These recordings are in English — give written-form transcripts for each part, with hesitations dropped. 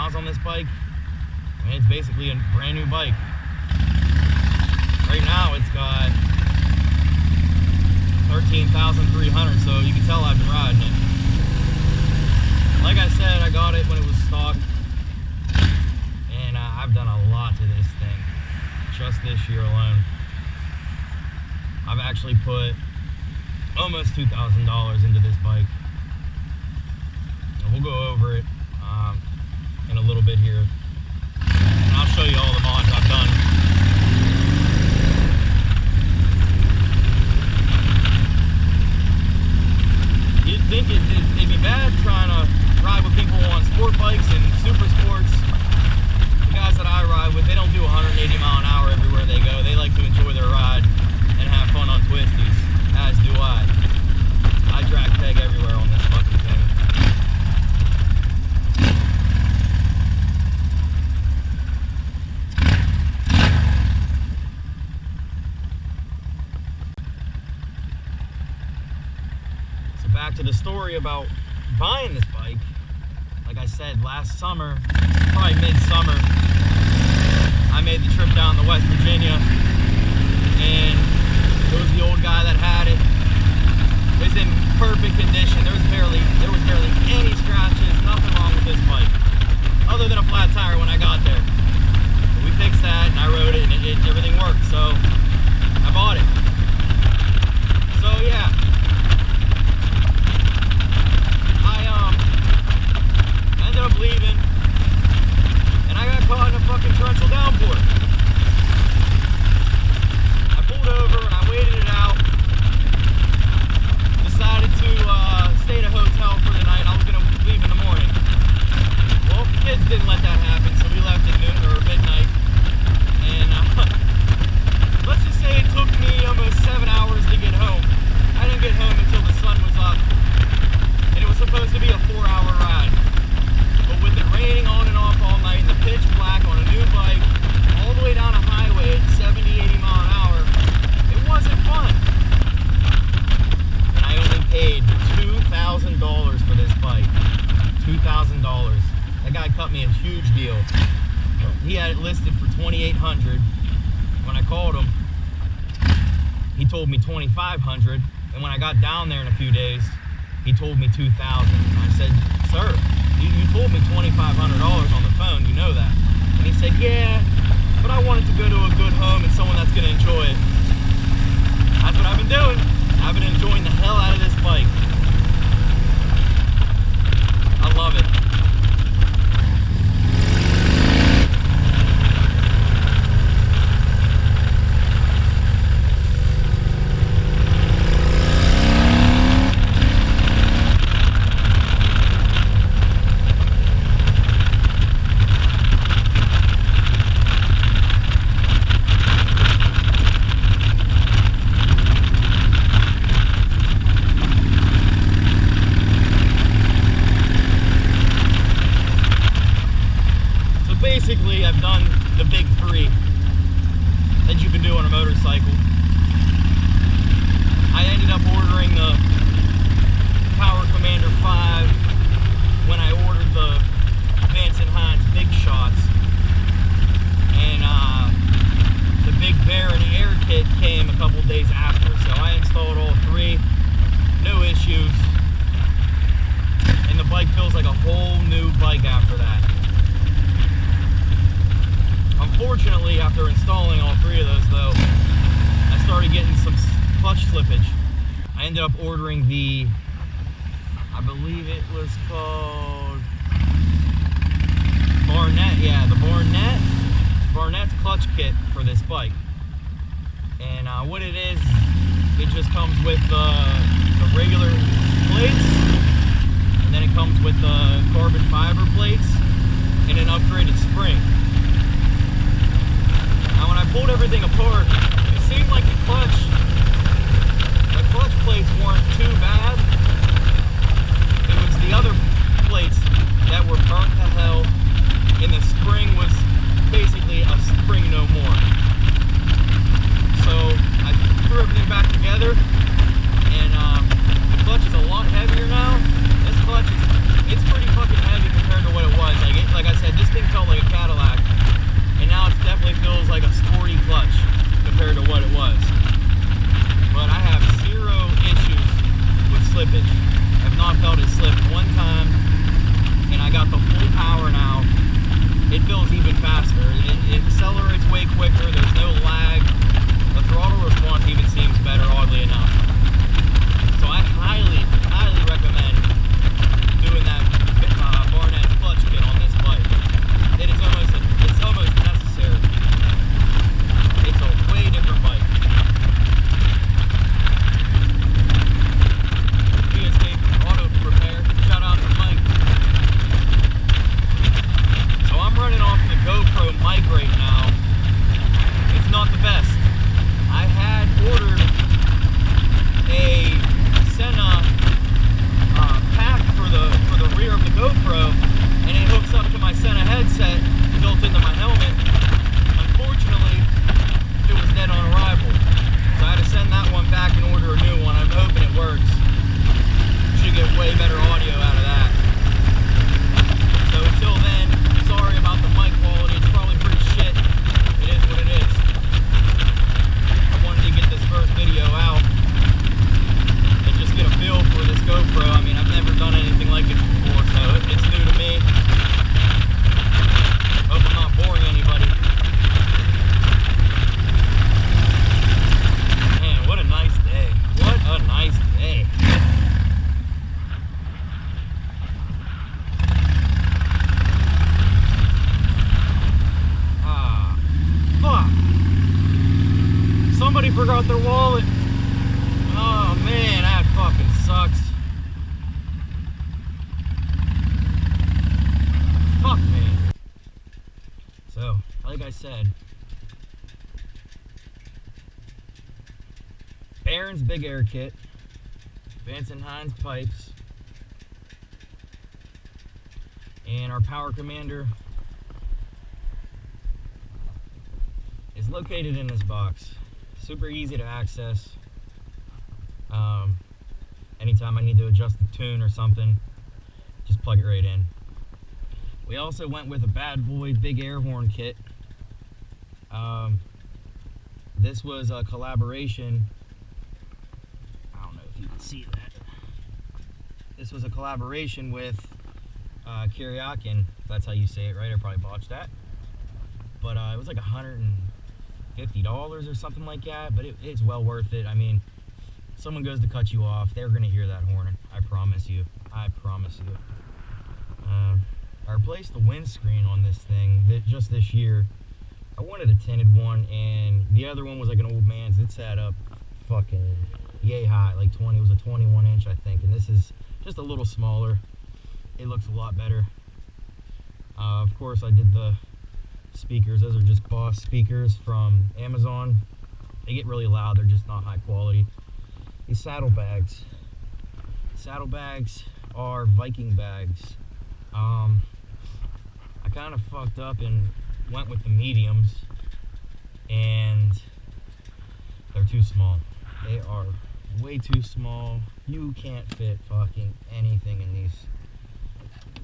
miles on this bike. I mean, it's basically a brand new bike. Right now it's got 13,300, so you can tell I've been riding it. Like I said, I got it when it was stock, and I've done a lot to this thing just this year alone. I've actually put almost $2,000 into this bike, and we'll go over it in a little bit here, and I'll show you all the mods I've done. You'd think it'd be bad trying to ride with people on sport bikes and super sports. The guys that I ride with, they don't do 180 mile an hour everywhere they go. They like to enjoy their ride and have fun on twisties, as do I. I drag peg everywhere on this fucking thing. So back to the story about buying this bike. Like I said, last summer, probably mid-summer, I made the trip down to West Virginia, and it was the old guy that had it. It was in perfect condition. There was barely any scratches, nothing wrong with this bike, other than a flat tire when I got there. But we fixed that, and I rode it, and everything worked, so I bought it. So yeah. I ended up leaving, and I got caught in a fucking torrential downpour. I pulled over and I waited it out. Decided to stay at a hotel for the night. I was gonna leave in the morning. Well, the kids didn't let that happen, so we left at noon or midnight. And let's just say it took me almost 7 hours to get home. I didn't get home until the sun was up, and it was supposed to be a 4-hour ride. But with it raining on and off all night and the pitch black on a new bike, all the way down a highway at 70, 80 mile an hour, it wasn't fun. And I only paid $2,000 for this bike. $2,000. That guy cut me a huge deal. He had it listed for $2,800. When I called him, he told me $2,500. And when I got down there in a few days, he told me $2,000. I said, sir, you told me $2,500 on the phone, you know that. And he said, yeah, but I wanted to go to a good home and someone that's going to enjoy it. That's what I've been doing. I've been enjoying the hell out of this bike. I love it. Basically, I've done the big three that you can do on a motorcycle. I ended up ordering the Power Commander 5 when I ordered the Vance and Hines Big Shots. And the Big Bear and the Air Kit came a couple days after. So I installed all three, no issues. And the bike feels like a whole new bike after that. Unfortunately, after installing all three of those though, I started getting some clutch slippage. I ended up ordering the, I believe it was called Barnett, yeah, the Barnett's clutch kit for this bike. And what it is, it just comes with the regular plates, and then it comes with the carbon fiber plates and an upgraded spring. Now when I pulled everything apart, it seemed like the clutch plates weren't too bad. It was the other plates that were burnt to hell, and the spring was basically a spring no more. So I threw everything back together, and the clutch is a lot heavier now. This clutch it's pretty fucking heavy compared to what it was. Like I said, this Somebody forgot their wallet. Oh man, that fucking sucks. Fuck me. So, like I said, Aaron's big air kit, Vance and Hines pipes, and our power commander is located in this box. Super easy to access. Anytime I need to adjust the tune or something, just plug it right in. We also went with a Bad Boy big air horn kit. This was a collaboration. I don't know if you can see that. This was a collaboration with Kuryakyn. That's how you say it, right? I probably botched that. But it was like $150 or something like that. But it's well worth it. I mean, someone goes to cut you off, they're gonna hear that horn. I promise you. I promise you. I replaced the windscreen on this thing just this year. I wanted a tinted one, and the other one was like an old man's. It sat up fucking yay high, like 20. It was a 21 inch, I think, and this is just a little smaller. It looks a lot better. Of course, I did the speakers. Those are just Boss speakers from Amazon. They get really loud. They're just not high quality. These saddlebags. Saddlebags are Viking bags. I kind of fucked up and went with the mediums, and they're too small. They are way too small. You can't fit fucking anything in these.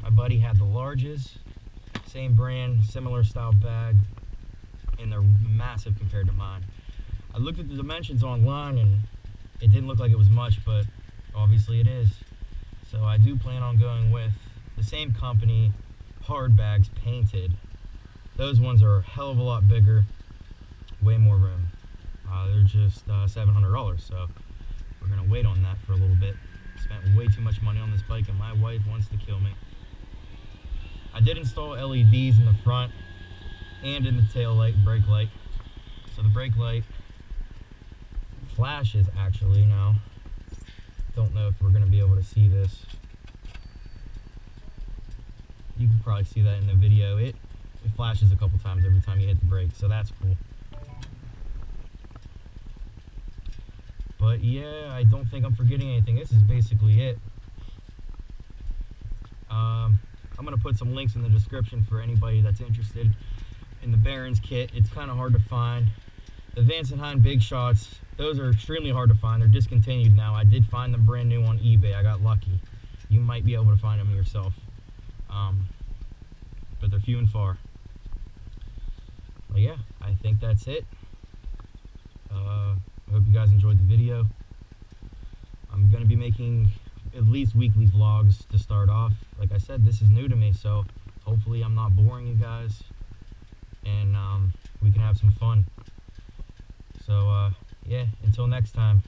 My buddy had the larges, same brand, similar style bag, and they're massive compared to mine. I looked at the dimensions online and it didn't look like it was much, but obviously it is. So I do plan on going with the same company, hard bags, painted. Those ones are a hell of a lot bigger, way more room. They're just $700, so we're gonna wait on that for a little bit. Spent way too much money on this bike, and my wife wants to kill me. I did install LEDs in the front and in the tail light and brake light. So the brake light flashes actually now. Don't know if we're gonna be able to see this. You can probably see that in the video. It flashes a couple times every time you hit the brake, so that's cool. But yeah, I don't think I'm forgetting anything. This is basically it. I'm gonna put some links in the description for anybody that's interested in the Barron's kit. It's kind of hard to find. The Vance and Hines Big Shots, those are extremely hard to find. They're discontinued now. I did find them brand new on eBay. I got lucky. You might be able to find them yourself. But they're few and far. But yeah, I think that's it. I hope you guys enjoyed the video. I'm going to be making at least weekly vlogs to start off. Like I said, this is new to me, so hopefully I'm not boring you guys, and we can have some fun. So yeah, until next time.